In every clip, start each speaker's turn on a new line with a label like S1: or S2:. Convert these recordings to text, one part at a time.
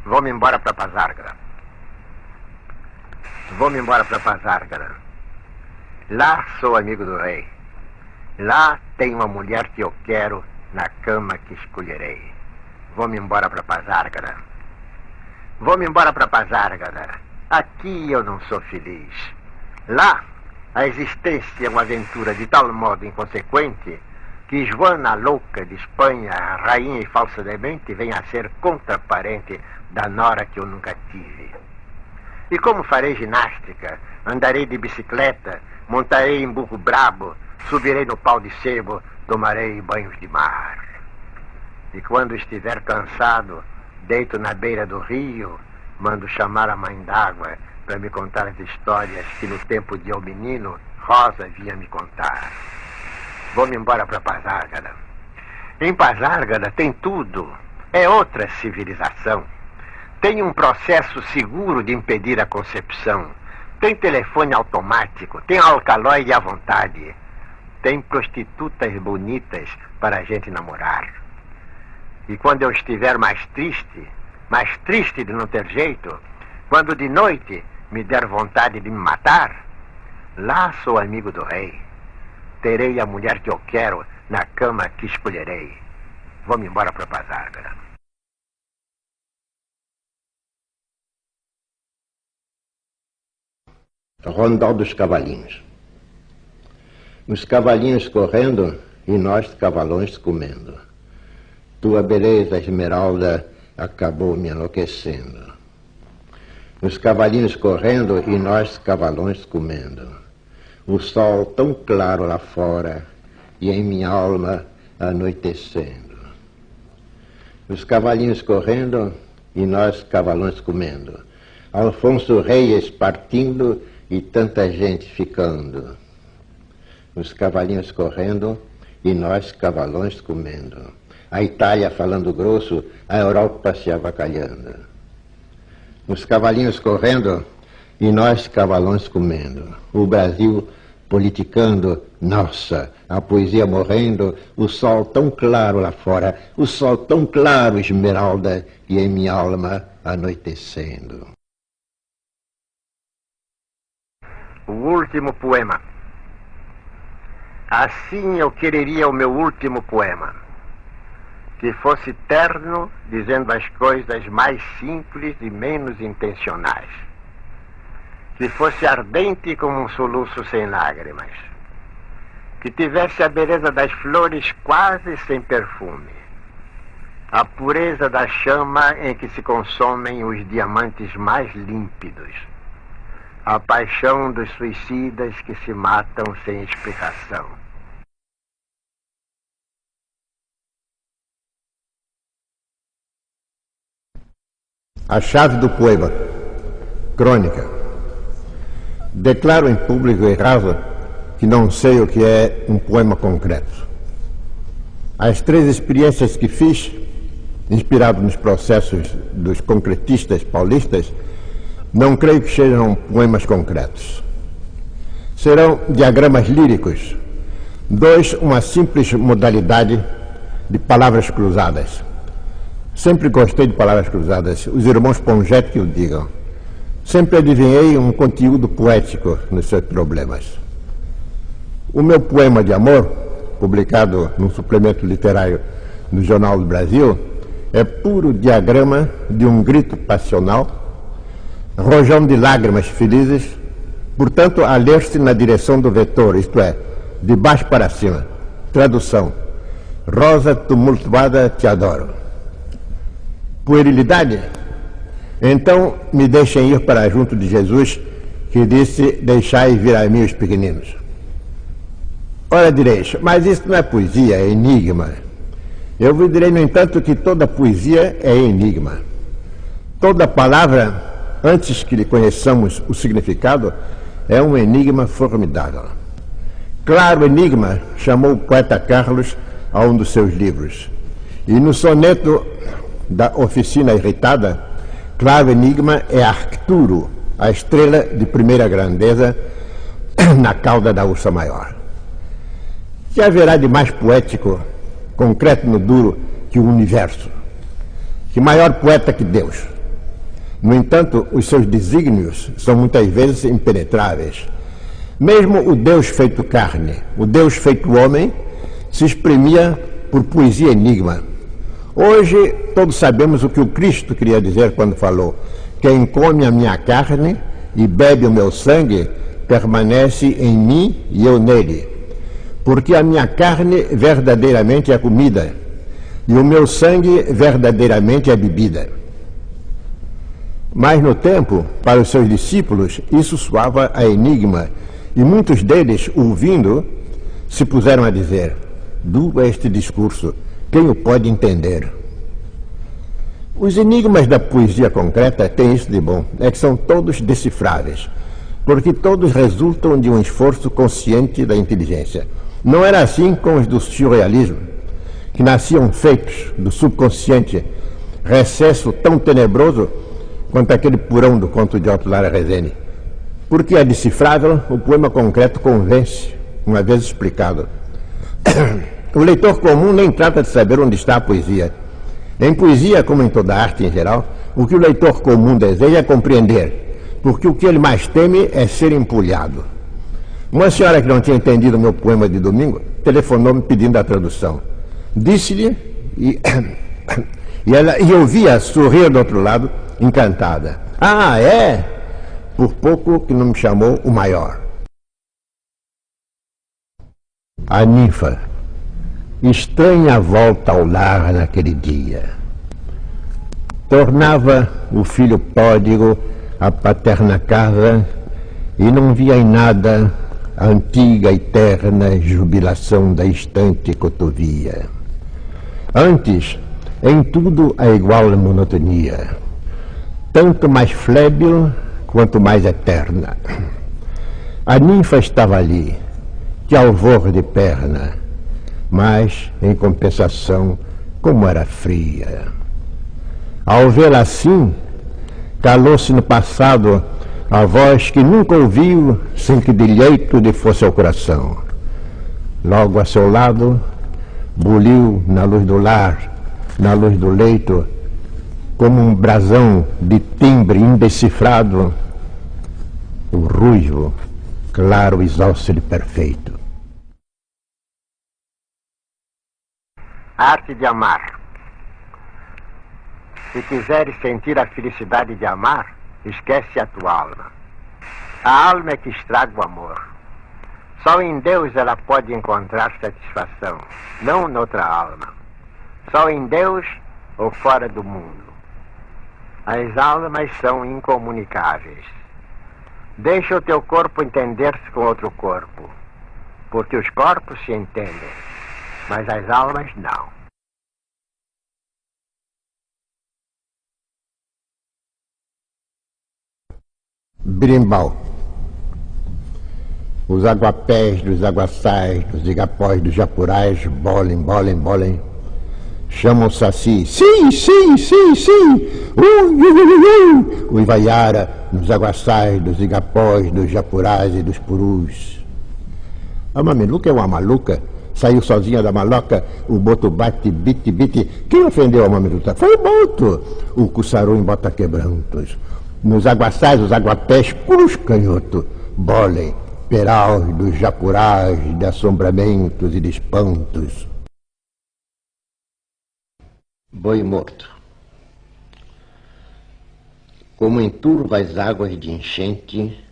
S1: Vou-me embora para Pasárgada. Vou-me embora para Pasárgada. Lá sou amigo do rei. Lá tem uma mulher que eu quero na cama que escolherei. Vou-me embora para Pasárgada. Vou-me embora para Pasárgada. Aqui eu não sou feliz. Lá, a existência é uma aventura de tal modo inconsequente que Joana louca de Espanha, rainha e falsa demente, vem a ser contraparente da nora que eu nunca tive. E como farei ginástica, andarei de bicicleta, montarei em burro brabo, subirei no pau de sebo, tomarei banhos de mar. E quando estiver cansado, deito na beira do rio, mando chamar a mãe d'água para me contar as histórias que no tempo de eu menino, Rosa vinha me contar. Vou-me embora para Pasárgada. Em Pasárgada tem tudo. É outra civilização. Tem um processo seguro de impedir a concepção. Tem telefone automático. Tem alcaloide à vontade. Tem prostitutas bonitas para a gente namorar. E quando eu estiver mais triste de não ter jeito, quando de noite me der vontade de me matar, lá sou amigo do rei. Terei a mulher que eu quero na cama que escolherei. Vou-me embora para Pasárgada.
S2: Rondal dos Cavalinhos. Os cavalinhos correndo e nós cavalões comendo. Tua beleza, Esmeralda, acabou me enlouquecendo. Os cavalinhos correndo e nós cavalões comendo. O sol tão claro lá fora e em minha alma anoitecendo. Os cavalinhos correndo e nós cavalões comendo. Alfonso Reis partindo e tanta gente ficando. Os cavalinhos correndo e nós cavalões comendo. A Itália falando grosso, a Europa se avacalhando. Os cavalinhos correndo e nós cavalões comendo. O Brasil politicando, nossa, a poesia morrendo, o sol tão claro lá fora, o sol tão claro, Esmeralda, e em minha alma anoitecendo.
S1: O último poema. Assim eu quereria o meu último poema, que fosse terno, dizendo as coisas mais simples e menos intencionais, que fosse ardente como um soluço sem lágrimas, que tivesse a beleza das flores quase sem perfume, a pureza da chama em que se consomem os diamantes mais límpidos, a paixão dos suicidas que se matam sem explicação.
S2: A chave do poema. Crônica. Declaro em público e raso que não sei o que é um poema concreto. As 3 experiências que fiz, inspirado nos processos dos concretistas paulistas, não creio que sejam poemas concretos. Serão diagramas líricos. 2, uma simples modalidade de palavras cruzadas. Sempre gostei de palavras cruzadas, os irmãos Pongete que o digam. Sempre adivinhei um conteúdo poético nos seus problemas. O meu poema de amor, publicado num suplemento literário do Jornal do Brasil, é puro diagrama de um grito passional, rojão de lágrimas felizes, portanto a ler-se na direção do vetor, isto é, de baixo para cima. Tradução: Rosa tumultuada, te adoro. Puerilidade? Então me deixem ir para junto de Jesus, que disse: deixai vir a mim os pequeninos. Ora direis, mas isso não é poesia, é enigma. Eu vos direi, no entanto, que toda poesia é enigma. Toda palavra, antes que lhe conheçamos o significado, é um enigma formidável. Claro enigma chamou o poeta Carlos a um dos seus livros. E no soneto da Oficina Irritada, claro enigma é Arcturo, a estrela de primeira grandeza na cauda da ursa maior. Que haverá de mais poético, concreto no duro, que o universo? Que maior poeta que Deus? No entanto, os seus desígnios são muitas vezes impenetráveis. Mesmo o Deus feito carne, o Deus feito homem, se exprimia por poesia enigma. Hoje, todos sabemos o que o Cristo queria dizer quando falou: quem come a minha carne e bebe o meu sangue, permanece em mim e eu nele. Porque a minha carne verdadeiramente é comida, e o meu sangue verdadeiramente é bebida. Mas no tempo, para os seus discípulos, isso soava a enigma, e muitos deles, ouvindo, se puseram a dizer: duro é este discurso, quem o pode entender? Os enigmas da poesia concreta têm isso de bom, é que são todos decifráveis, porque todos resultam de um esforço consciente da inteligência. Não era assim com os do surrealismo, que nasciam feitos do subconsciente, recesso tão tenebroso quanto aquele purão do conto de Otto Lara Rezende. Porque é decifrável, o poema concreto convence, uma vez explicado. O leitor comum nem trata de saber onde está a poesia. Em poesia, como em toda arte em geral, o que o leitor comum deseja é compreender, porque o que ele mais teme é ser empulhado. Uma senhora que não tinha entendido o meu poema de domingo telefonou-me pedindo a tradução. Disse-lhe e eu via sorrir do outro lado, encantada. Ah, é? Por pouco que não me chamou o maior. A ninfa. Estranha volta ao lar naquele dia. Tornava o filho pródigo à paterna casa e não via em nada a antiga eterna jubilação da estante cotovia. Antes, em tudo a igual monotonia, tanto mais flébil quanto mais eterna. A ninfa estava ali, que alvor de perna, mas, em compensação, como era fria. Ao vê-la assim, calou-se no passado a voz que nunca ouviu sem que de leito lhe fosse ao coração. Logo a seu lado, buliu na luz do lar, na luz do leito, como um brasão de timbre indecifrado, o ruivo, claro isósceles perfeito.
S1: Arte de amar. Se quiseres sentir a felicidade de amar, esquece a tua alma. A alma é que estraga o amor. Só em Deus ela pode encontrar satisfação, não noutra alma. Só em Deus ou fora do mundo. As almas são incomunicáveis. Deixa o teu corpo entender-se com outro corpo, porque os corpos se entendem, mas as almas não.
S2: Birimbau. Os aguapés dos aguaçais, dos igapós, dos japurais, bolem, bolem, bolem. Chamam o saci, sim, sim, sim, sim. O Ivaiara, nos aguaçais, dos igapós, dos japurais e dos purus. A mameluca é uma maluca. Saiu sozinha da maloca, o boto bate, bite, bite. Quem ofendeu a mameluca? Foi o boto. O cuçaru em bota quebrantos. Nos aguaçais, os aguapés, purus canhoto. Bolem, peraus dos japurais, de assombramentos e de espantos. Boi morto. Como em turvas águas de enchente,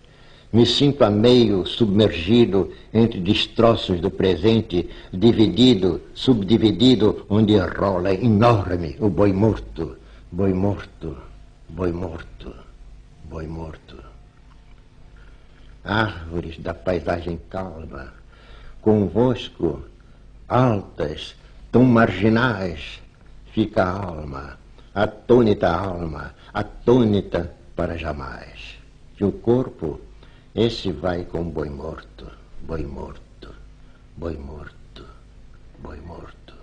S2: me sinto a meio submergido entre destroços do presente, dividido, subdividido, onde rola enorme o boi morto, boi morto, boi morto, boi morto. Árvores da paisagem calma, convosco, altas, tão marginais, fica a alma, atônita para jamais. Que o corpo, esse vai com boi morto, boi morto, boi morto, boi morto,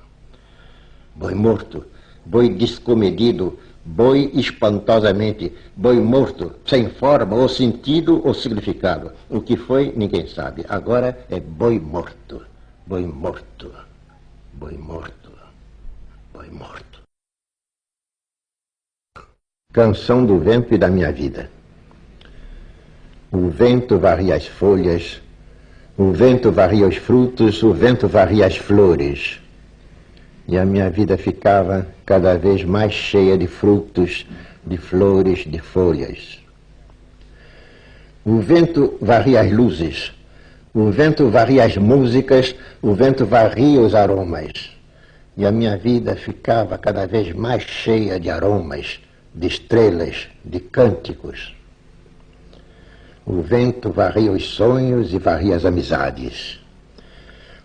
S2: boi morto, boi descomedido, boi espantosamente, boi morto, sem forma, ou sentido, ou significado. O que foi, ninguém sabe. Agora é boi morto, boi morto, boi morto, boi morto. Canção do vento e da minha vida. O vento varria as folhas, o vento varria os frutos, o vento varria as flores. E a minha vida ficava cada vez mais cheia de frutos, de flores, de folhas. O vento varria as luzes, o vento varria as músicas, o vento varria os aromas. E a minha vida ficava cada vez mais cheia de aromas, de estrelas, de cânticos. O vento varria os sonhos e varria as amizades.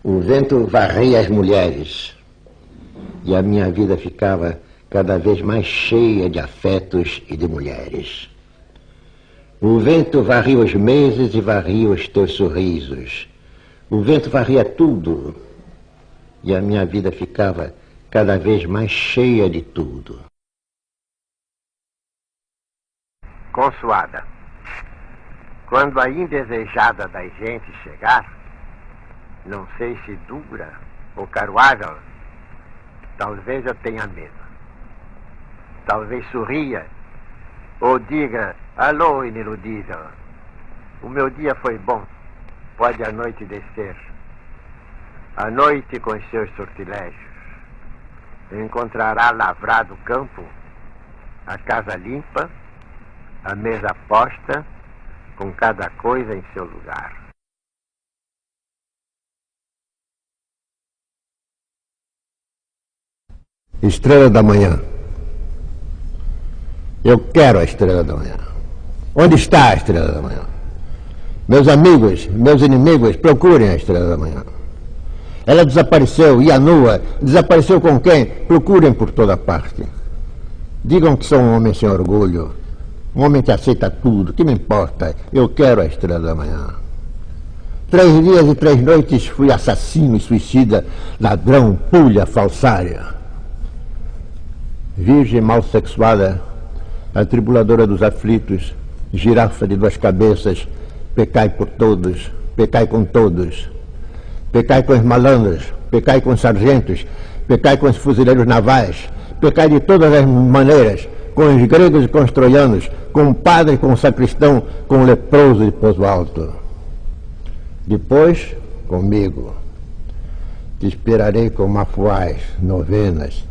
S2: O vento varria as mulheres. E a minha vida ficava cada vez mais cheia de afetos e de mulheres. O vento varria os meses e varria os teus sorrisos. O vento varria tudo. E a minha vida ficava cada vez mais cheia de tudo.
S1: Consoada. Quando a indesejada das gentes chegar, não sei se dura ou caruável, talvez eu tenha medo. Talvez sorria ou diga: alô, iniludível, o meu dia foi bom, pode a noite descer. A noite com os seus sortilégios encontrará lavrado o campo, a casa limpa, a mesa posta, com cada coisa em seu lugar.
S2: Estrela da manhã. Eu quero a estrela da manhã. Onde está a estrela da manhã? Meus amigos, meus inimigos, procurem a estrela da manhã. Ela desapareceu, e a nua, desapareceu com quem? Procurem por toda parte. Digam que sou um homem sem orgulho, um homem que aceita tudo, que me importa? Eu quero a estrela da manhã. 3 dias e 3 noites fui assassino e suicida, ladrão, pulha, falsária. Virgem mal sexuada, atribuladora dos aflitos, girafa de 2 cabeças, pecai por todos, pecai com todos. Pecai com os malandros, pecai com os sargentos, pecai com os fuzileiros navais, pecai de todas as maneiras, com os gregos e com os troianos, com o padre, com o sacristão, com o leproso de Poço Alto. Depois, comigo, te esperarei com mafuais, novenas,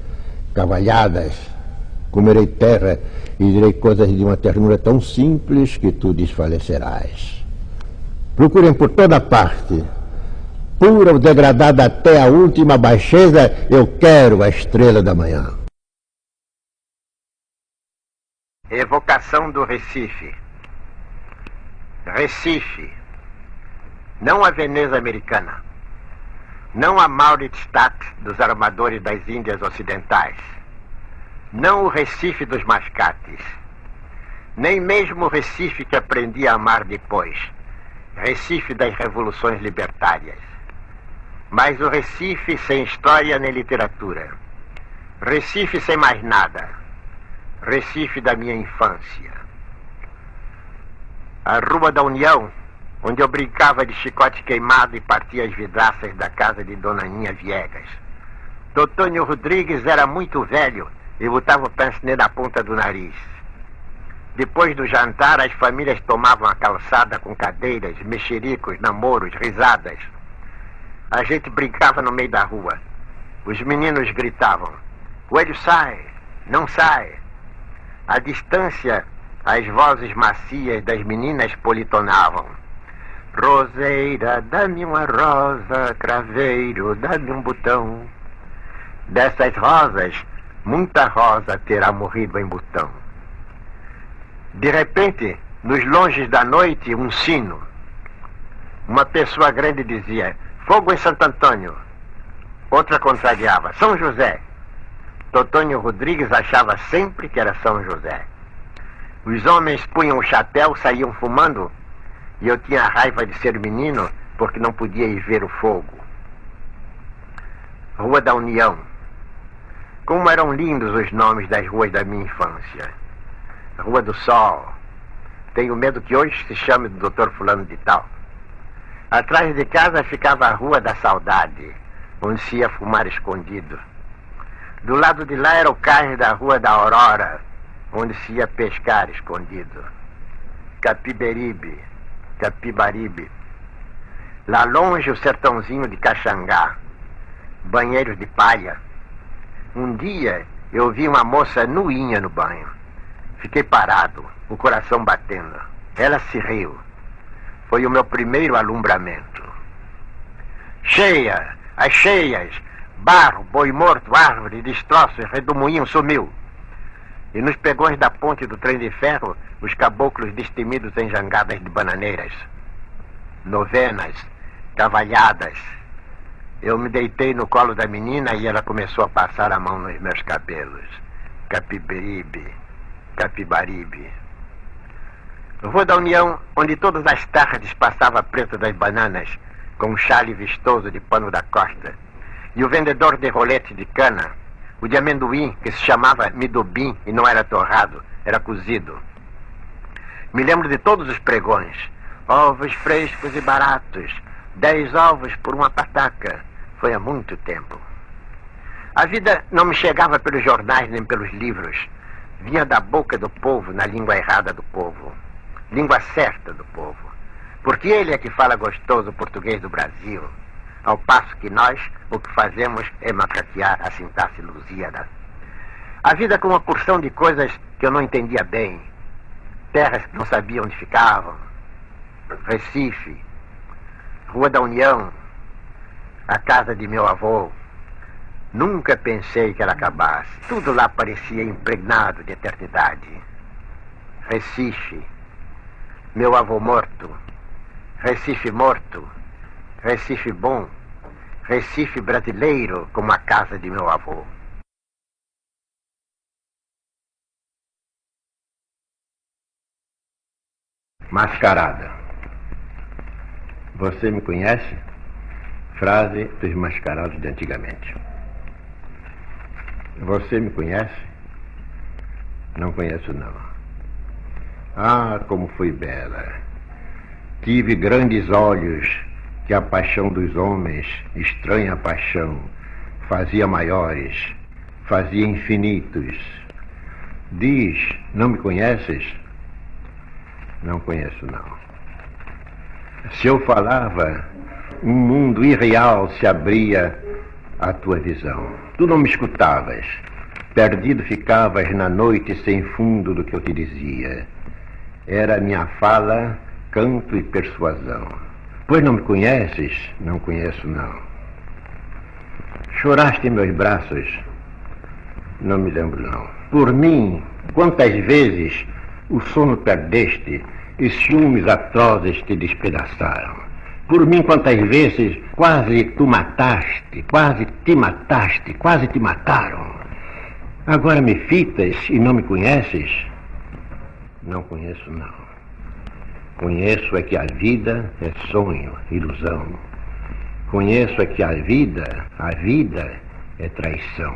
S2: cavalhadas, comerei terra e direi coisas de uma ternura tão simples que tu desfalecerás. Procurem por toda parte, pura ou degradada até a última baixeza, eu quero a estrela da manhã.
S1: Evocação do Recife. Recife. Não a Veneza americana. Não a Mauritsstadt dos armadores das Índias Ocidentais. Não o Recife dos mascates. Nem mesmo o Recife que aprendi a amar depois. Recife das revoluções libertárias. Mas o Recife sem história nem literatura. Recife sem mais nada. Recife da minha infância. A Rua da União, onde eu brincava de chicote queimado e partia as vidraças da casa de Dona Ninha Viegas. Totônio Rodrigues era muito velho e botava o pince-nez na ponta do nariz. Depois do jantar, as famílias tomavam a calçada com cadeiras, mexericos, namoros, risadas. A gente brincava no meio da rua. Os meninos gritavam: coelho sai, não sai. À distância, as vozes macias das meninas politonavam: roseira, dá-me uma rosa, craveiro, dá-me um botão. Dessas rosas, muita rosa terá morrido em botão. De repente, nos longes da noite, um sino. Uma pessoa grande dizia: fogo em Santo Antônio. Outra contrariava: São José. Totônio Rodrigues achava sempre que era São José. Os homens punham o chapéu, saíam fumando, e eu tinha raiva de ser menino porque não podia ir ver o fogo. Rua da União. Como eram lindos os nomes das ruas da minha infância. Rua do Sol. Tenho medo que hoje se chame do Dr. Fulano de Tal. Atrás de casa ficava a Rua da Saudade, onde se ia fumar escondido. Do lado de lá era o cais da Rua da Aurora, onde se ia pescar escondido. Capiberibe, Capibaribe. Lá longe o sertãozinho de Caxangá, banheiros de palha. Um dia eu vi uma moça nuinha no banho. Fiquei parado, o coração batendo. Ela se riu. Foi o meu primeiro alumbramento. Cheia, as cheias, barro, boi morto, árvore, destroços, redemoinho sumiu. E nos pegões da ponte do trem de ferro, os caboclos destemidos em jangadas de bananeiras. Novenas, cavalhadas. Eu me deitei no colo da menina e ela começou a passar a mão nos meus cabelos. Capiberibe, Capibaribe. Rua da União, onde todas as tardes passava preto das bananas, com um chale vistoso de pano da costa, e o vendedor de rolete de cana, o de amendoim, que se chamava midobim e não era torrado, era cozido. Me lembro de todos os pregões. Ovos frescos e baratos, 10 ovos por uma pataca. Foi há muito tempo. A vida não me chegava pelos jornais nem pelos livros. Vinha da boca do povo, na língua errada do povo. Língua certa do povo. Porque ele é que fala gostoso o português do Brasil. Ao passo que nós, o que fazemos é macaquear a sintaxe lusíada. A vida com uma porção de coisas que eu não entendia bem. Terras que não sabia onde ficavam. Recife, Rua da União, a casa de meu avô. Nunca pensei que ela acabasse. Tudo lá parecia impregnado de eternidade. Recife, meu avô morto. Recife morto. Recife bom. Recife brasileiro como a casa de meu avô.
S2: Mascarada. Você me conhece? Frase dos mascarados de antigamente. Você me conhece? Não conheço, não. Ah, como fui bela. Tive grandes olhos que a paixão dos homens, estranha paixão, fazia maiores, fazia infinitos. Diz, não me conheces? Não conheço, não. Se eu falava, um mundo irreal se abria à tua visão. Tu não me escutavas. Perdido ficavas na noite sem fundo do que eu te dizia. Era minha fala, canto e persuasão. Pois não me conheces? Não conheço, não. Choraste em meus braços? Não me lembro, não. Por mim, quantas vezes o sono perdeste e ciúmes atrozes te despedaçaram. Por mim, quantas vezes quase tu mataste, quase te mataste, quase te mataram. Agora me fitas e não me conheces? Não conheço, não. Conheço é que a vida é sonho, ilusão. Conheço é que a vida é traição.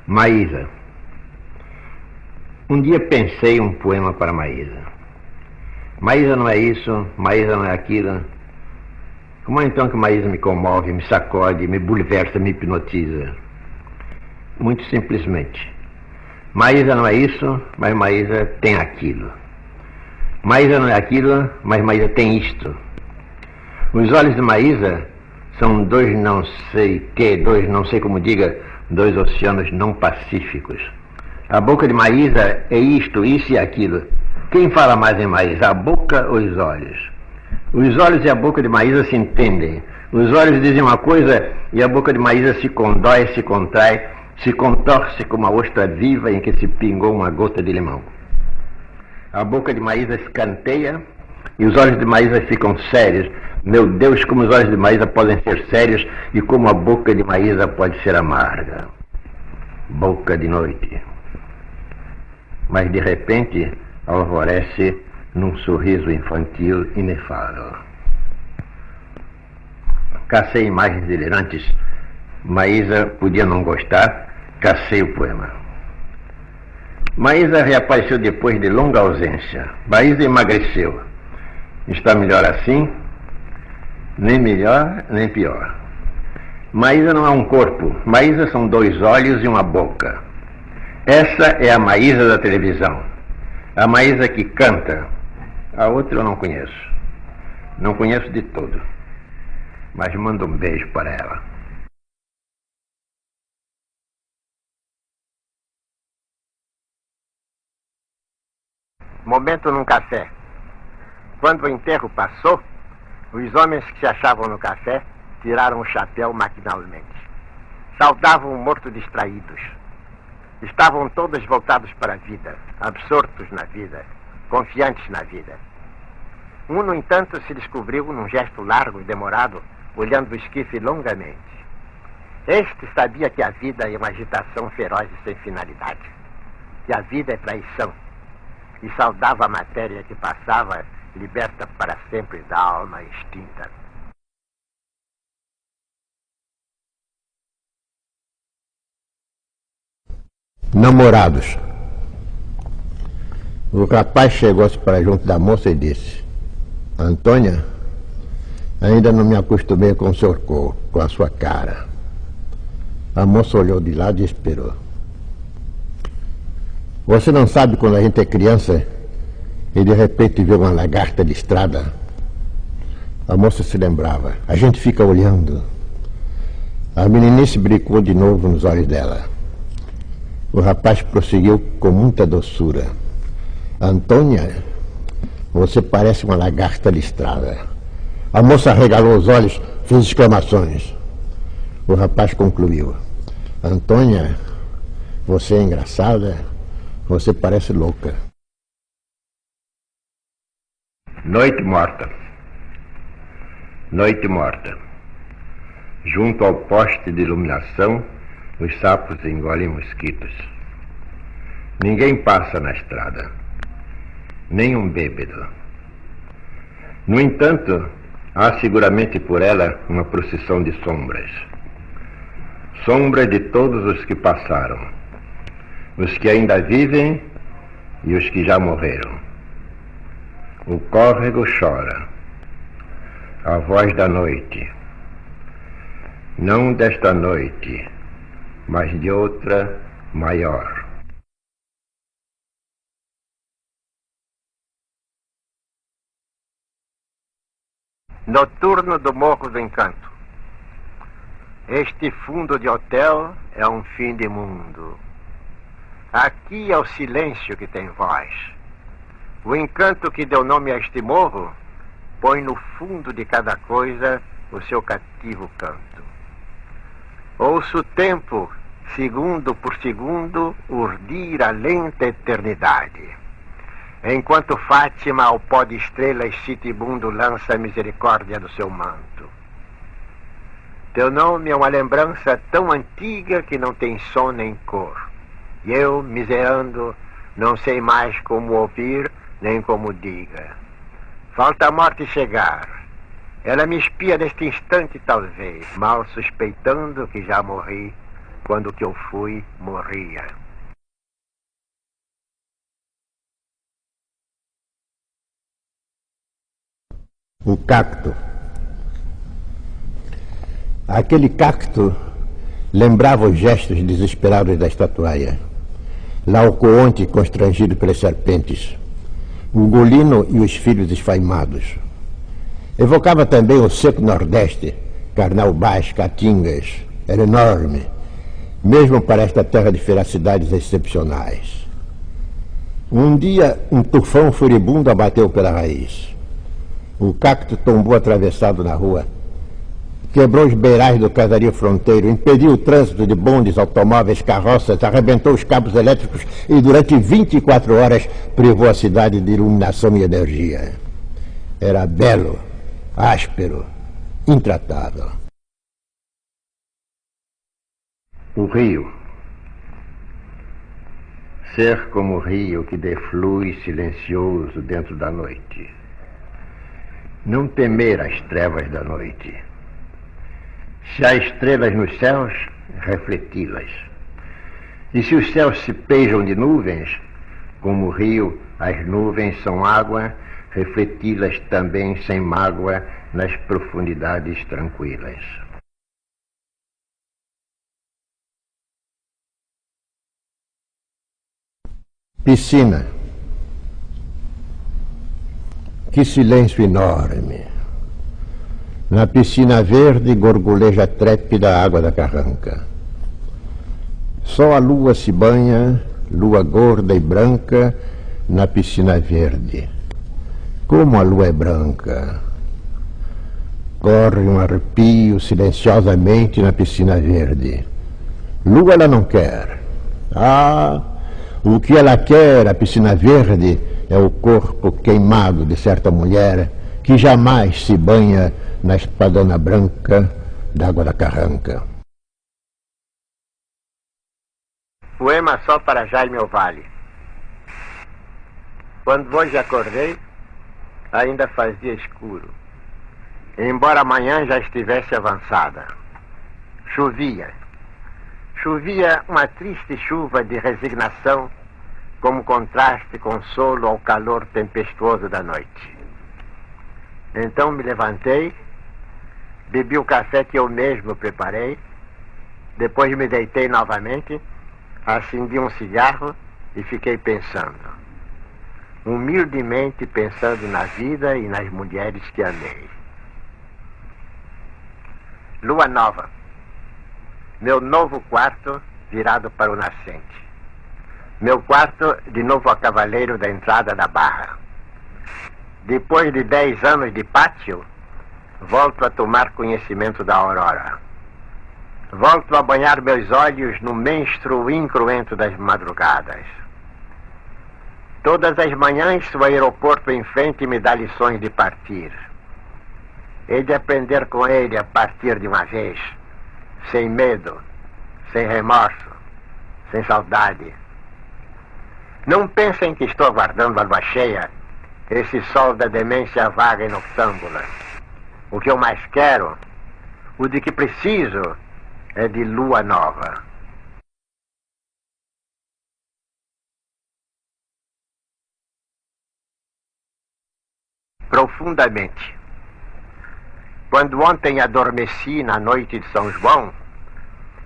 S2: Maísa. Um dia pensei um poema para Maísa. Maísa não é isso, Maísa não é aquilo. Como é então que Maísa me comove, me sacode, me bulversa, me hipnotiza? Muito simplesmente. Maísa não é isso, mas Maísa tem aquilo. Maísa não é aquilo, mas Maísa tem isto. Os olhos de Maísa são dois não sei que, dois não sei como diga, dois oceanos não pacíficos. A boca de Maísa é isto, isso e aquilo. Quem fala mais em Maísa, a boca ou os olhos? Os olhos e a boca de Maísa se entendem. Os olhos dizem uma coisa e a boca de Maísa se condói, se contrai, se contorce como uma ostra viva em que se pingou uma gota de limão. A boca de Maísa escanteia e os olhos de Maísa ficam sérios. Meu Deus, como os olhos de Maísa podem ser sérios e como a boca de Maísa pode ser amarga. Boca de noite. Mas de repente alvorece num sorriso infantil inefável. Cacei imagens delirantes. Maísa podia não gostar, cacei o poema. Maísa reapareceu depois de longa ausência. Maísa emagreceu. Está melhor assim? Nem melhor, nem pior. Maísa não é um corpo. Maísa são 2 olhos e uma boca. Essa é a Maísa da televisão. A Maísa que canta. A outra eu não conheço. Não conheço de todo. Mas mando um beijo para ela.
S1: Momento num café. Quando o enterro passou, os homens que se achavam no café tiraram o chapéu maquinalmente. Saudavam o morto distraídos. Estavam todos voltados para a vida, absortos na vida, confiantes na vida. Um, no entanto, se descobriu num gesto largo e demorado, olhando o esquife longamente. Este sabia que a vida é uma agitação feroz e sem finalidade, que a vida é traição, e saudava a matéria que passava, liberta para sempre da alma extinta.
S2: Namorados. O rapaz chegou-se para junto da moça e disse: Antônia, ainda não me acostumei com o seu corpo, com a sua cara. A moça olhou de lado e esperou. Você não sabe quando a gente é criança e de repente vê uma lagarta de estrada? A moça se lembrava. A gente fica olhando. A meninice brincou de novo nos olhos dela. O rapaz prosseguiu com muita doçura. Antônia, você parece uma lagarta listrada. A moça arregalou os olhos, fez exclamações. O rapaz concluiu: Antônia, você é engraçada, você parece louca. Noite morta. Noite morta. Junto ao poste de iluminação, os sapos engolem mosquitos. Ninguém passa na estrada, nem um bêbado. No entanto, há seguramente por ela uma procissão de sombras. Sombra de todos os que passaram, os que ainda vivem e os que já morreram. O córrego chora, a voz da noite, não desta noite, mas de outra maior.
S1: Noturno do Morro do Encanto. Este fundo de hotel é um fim de mundo. Aqui é o silêncio que tem voz. O encanto que deu nome a este morro põe no fundo de cada coisa o seu cativo canto. Ouço o tempo, segundo por segundo, urdir a lenta eternidade, enquanto Fátima ao pó de estrelas citibundo lança a misericórdia do seu manto. Teu nome é uma lembrança tão antiga que não tem som nem cor, e eu, miserando, não sei mais como ouvir nem como diga. Falta a morte chegar. Ela me espia neste instante talvez, mal suspeitando que já morri quando o que eu fui morria.
S2: O cacto. Aquele cacto lembrava os gestos desesperados da estatuária. Laocoonte constrangido pelas serpentes. O Golino e os filhos esfaimados. Evocava também o seco nordeste, Carnaubás, Caatingas. Era enorme, mesmo para esta terra de feracidades excepcionais. Um dia, um tufão furibundo abateu pela raiz. O cacto tombou atravessado na rua, quebrou os beirais do casario fronteiro, impediu o trânsito de bondes, automóveis, carroças, arrebentou os cabos elétricos e durante 24 horas privou a cidade de iluminação e energia. Era belo, áspero, intratável. O rio. Ser como o rio que deflui silencioso dentro da noite. Não temer as trevas da noite. Se há estrelas nos céus, refleti-las. E se os céus se pejam de nuvens, como o rio, as nuvens são água, refleti-las também sem mágoa nas profundidades tranquilas. Piscina. Que silêncio enorme. Na piscina verde gorgoleja trépida a água da carranca. Só a lua se banha, lua gorda e branca, na piscina verde. Como a lua é branca. Corre um arrepio silenciosamente na piscina verde. Lua ela não quer. O que ela quer, a piscina verde, é o corpo queimado de certa mulher que jamais se banha na espadana branca d'água da carranca.
S1: Poema só para Jaime Ovalle. Quando hoje acordei, ainda fazia escuro, embora a manhã já estivesse avançada. Chovia. Chovia uma triste chuva de resignação, como contraste consolo ao calor tempestuoso da noite. Então me levantei, bebi o café que eu mesmo preparei, depois me deitei novamente, acendi um cigarro e fiquei pensando. Humildemente pensando na vida e nas mulheres que amei. Lua nova. Meu novo quarto virado para o nascente. Meu quarto de novo a cavaleiro da entrada da Barra. Depois de 10 anos de pátio, volto a tomar conhecimento da aurora. Volto a banhar meus olhos no menstro incruento das madrugadas. Todas as manhãs o aeroporto em frente me dá lições de partir. Hei de aprender com ele a partir de uma vez, sem medo, sem remorso, sem saudade. Não pensem que estou aguardando a lua cheia, esse sol da demência vaga e noctâmbula. O que eu mais quero, o de que preciso, é de lua nova. Profundamente. Quando ontem adormeci na noite de São João,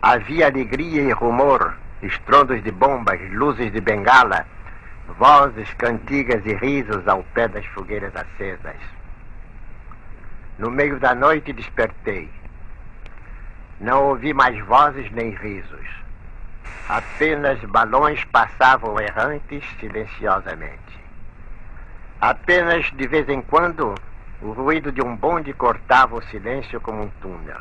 S1: havia alegria e rumor, estrondos de bombas, luzes de bengala, vozes, cantigas e risos ao pé das fogueiras acesas. No meio da noite despertei. Não ouvi mais vozes nem risos. Apenas balões passavam errantes silenciosamente. Apenas de vez em quando o ruído de um bonde cortava o silêncio como um túnel.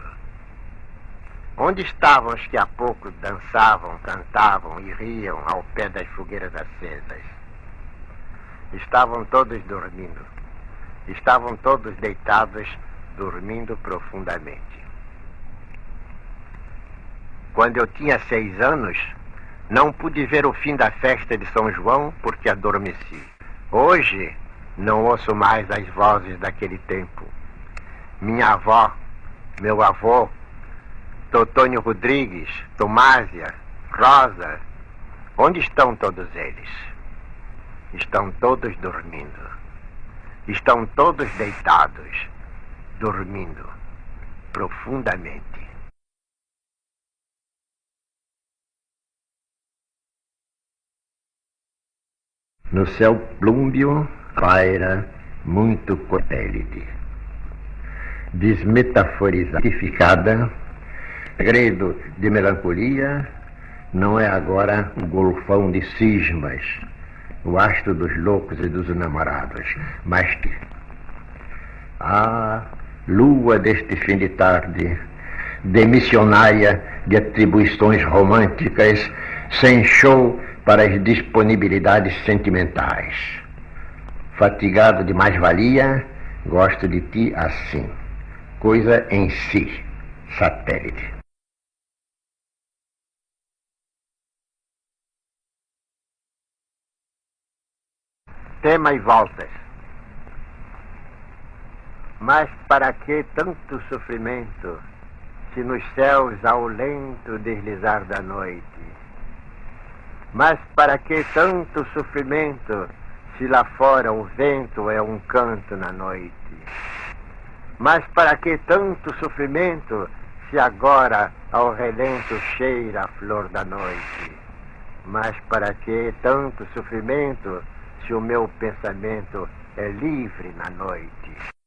S1: Onde estavam os que há pouco dançavam, cantavam e riam ao pé das fogueiras acesas? Estavam todos dormindo. Estavam todos deitados, dormindo profundamente. Quando eu tinha 6 anos, não pude ver o fim da festa de São João porque adormeci. Hoje, não ouço mais as vozes daquele tempo. Minha avó, meu avô, Totônio Rodrigues, Tomásia, Rosa, onde estão todos eles? Estão todos dormindo. Estão todos deitados, dormindo profundamente.
S2: No céu plúmbeo paira muito cotélite. Desmetaforizada, segredo de melancolia, não é agora o golfão de cismas, o astro dos loucos e dos namorados, mas que a lua deste fim de tarde, demissionária de atribuições românticas, sem show para as disponibilidades sentimentais. Fatigado de mais-valia, gosto de ti assim, coisa em si, satélite.
S1: Tema e voltas. Mas para que tanto sofrimento, se nos céus há o lento deslizar da noite? Mas para que tanto sofrimento, se lá fora o vento é um canto na noite? Mas para que tanto sofrimento, se agora ao relento cheira a flor da noite? Mas para que tanto sofrimento, se o meu pensamento é livre na noite?